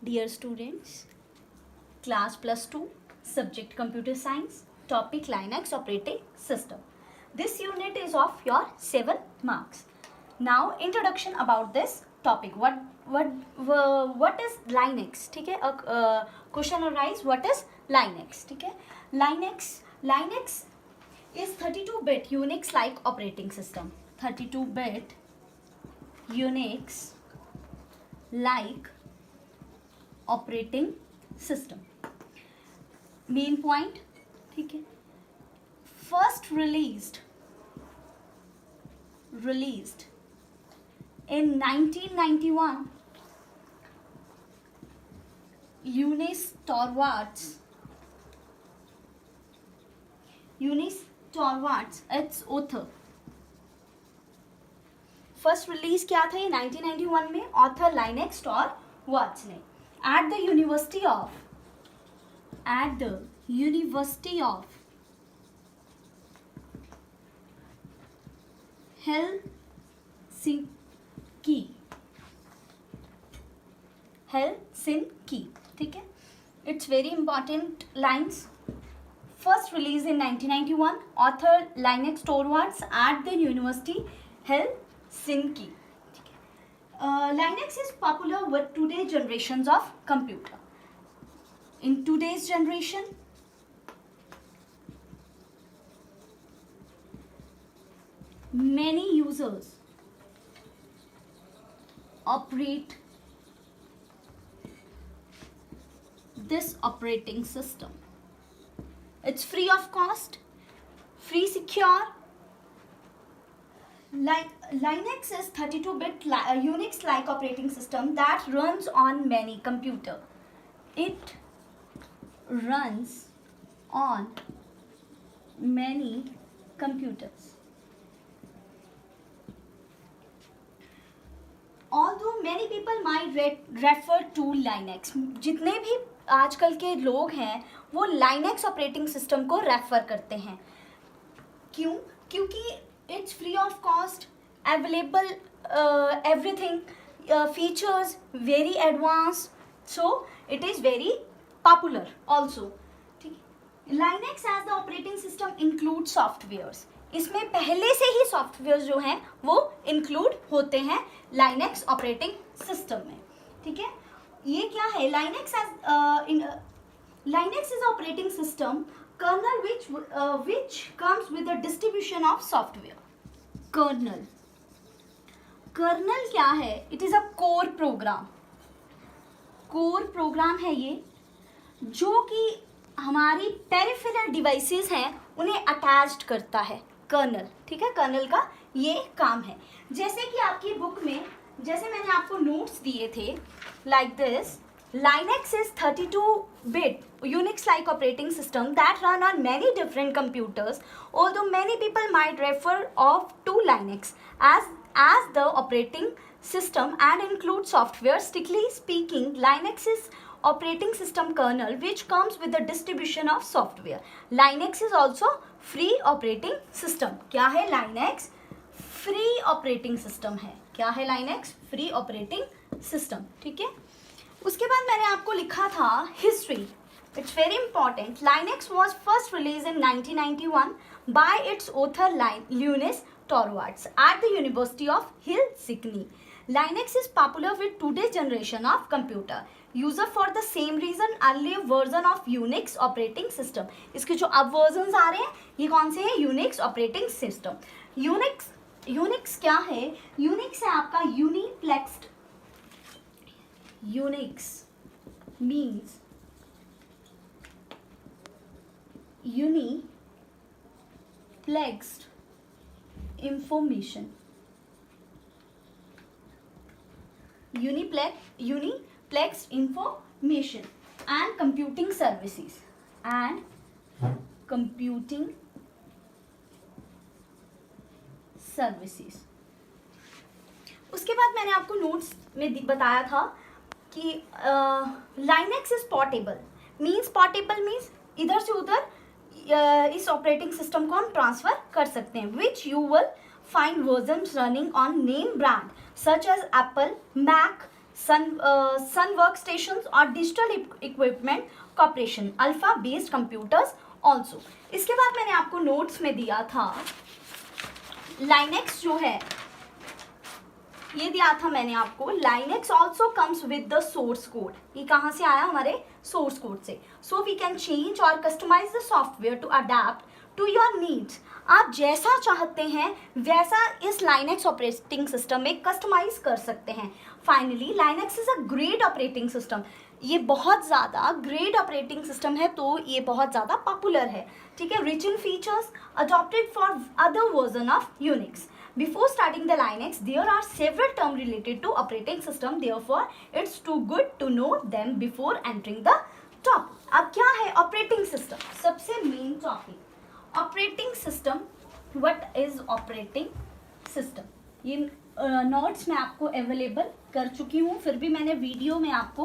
Dear students, class plus 2, subject computer science, topic Linux operating system. This unit is of your 7 marks. Now introduction about this topic. What is Linux? ठीक है, question arise, what is Linux? ठीक है, Linux is 32-bit Unix like operating system. 32-bit Unix like operating system. Main point, ठीक है, first released in 1991. Linus Torvalds, its author. First release क्या था ये 1991 में, ऑथर लाइनेक्स टॉरवाल्ड्स ने at the University of Helsinki, ठीक है. It's very important lines. First release in 1991, author Linus Torvalds at the University Helsinki. Linux is popular with today's generations of computer. In today's generation, many users operate this operating system. It's free of cost, free, secure. Linux is 32-bit Unix-like operating system that runs on many computers. It runs on many computers. Although many people might refer to Linux, जितने भी आजकल के लोग हैं वो Linux operating system को refer करते हैं. क्यों? क्योंकि it's free of cost, available everything, features very advanced, so it is very popular also. Linux as the operating system includes softwares. इसमें पहले से ही सॉफ्टवेयर जो हैं वो इंक्लूड होते हैं Linux ऑपरेटिंग सिस्टम में. ठीक है, ये क्या है? Linux is operating system kernel which comes with the distribution of software. Kernel क्या है? It is a core program है ये, जो कि हमारी पेरिफेरल डिवाइसेस हैं उन्हें अटैच्ड करता है. कर्नल, ठीक है, कर्नल का ये काम है. जैसे कि आपकी बुक में, जैसे मैंने आपको नोट्स दिए थे, like this, Linux is 32-bit Unix-like operating system that run on many different computers, although many people might refer to Linux as the operating system and include software. Strictly speaking, Linux is operating system kernel which comes with the distribution of software. Linux is also free operating system. क्या है Linux? Free operating system है. क्या है Linux? Free operating system. ठीक है. उसके बाद मैंने आपको लिखा था history. It's very important. Linux was first released in 1991 by its author Linus Torvalds at the University of Helsinki. Linux is popular with today's generation of computer user for the same reason earlier version of Unix operating system. इसके जो अब versions आ रहे हैं ये कौन से हैं? Unix operating system. Unix क्या है? Unix है आपका uniplexed. Unix means uniplexed information. Uniplexed information and computing services. उसके बाद मैंने आपको नोट्स में बताया था कि Linux is portable. Portable means इधर से उधर इस ऑपरेटिंग सिस्टम को हम ट्रांसफर कर सकते हैं. Which you will find versions running on name brand such as Apple, Mac, sun work station और digital equipment corporation, alpha based computers also. इसके बाद मैंने आपको नोट्स में दिया था लाइनेक्स जो है, ये दिया था मैंने आपको, Linux also comes with the source code. ये कहाँ से आया? हमारे सोर्स कोड से। सो वी कैन चेंज और customise the software to adapt to your needs. आप जैसा चाहते हैं वैसा इस लाइनेक्स ऑपरेटिंग सिस्टम में कस्टमाइज कर सकते हैं। Finally Linux is a great operating system. ये बहुत ज़्यादा ग्रेट ऑपरेटिंग सिस्टम है, तो ये बहुत ज़्यादा पॉपुलर है, ठीक है। Rich in features, adopted for other version of Unix. Before starting the Linux, there are several terms related to operating system. Therefore, it's too good to know them before entering the topic. अब क्या है operating system? सबसे main topic. Operating system. What is operating system? ये notes मैं आपको available कर चुकी हूँ, फिर भी मैंने वीडियो में आपको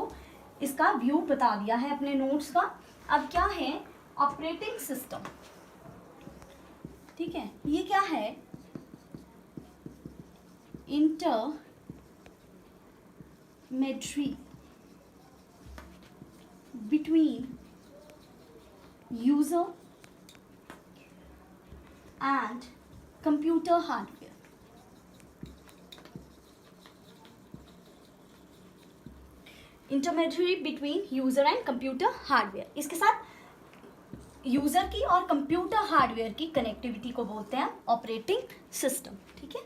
इसका व्यू बता दिया है अपने नोट्स का। अब क्या है ऑपरेटिंग सिस्टम, ठीक है। ये क्या है? intermediary between user and computer hardware. Intermediate between user and computer hardware. इसके साथ यूजर की और कंप्यूटर हार्डवेयर की कनेक्टिविटी को बोलते हैं ऑपरेटिंग सिस्टम, ठीक है।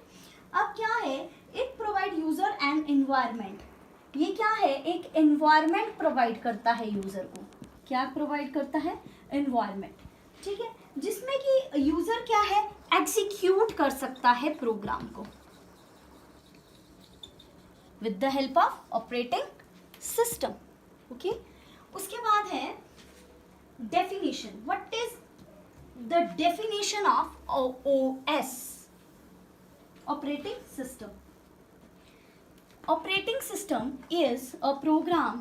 अब क्या है? It provide user and environment. ये क्या है? एक एनवायरनमेंट प्रोवाइड करता है यूजर को। क्या प्रोवाइड करता है? एनवायरनमेंट, ठीक है, जिसमें कि यूजर क्या है? एग्जीक्यूट कर सकता है प्रोग्राम को with the help of operating system, okay. उसके बाद है definition. What is the definition of OS? Operating system. Operating system is a program.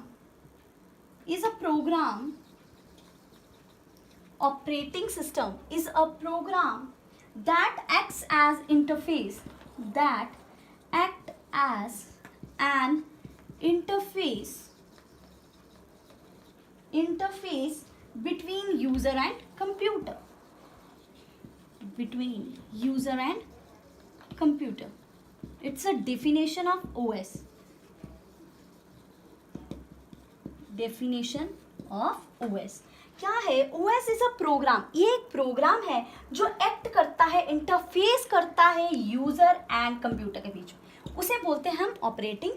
Operating system is a program that acts as interface. That act as an interface. Interface between user and computer. Between user and computer. It's a definition of OS. Definition of OS. क्या है? OS is a program. ये एक programme है जो act करता है, interface करता है यूजर एंड कंप्यूटर के बीच, उसे बोलते हैं हम ऑपरेटिंग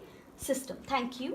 सिस्टम। Thank you.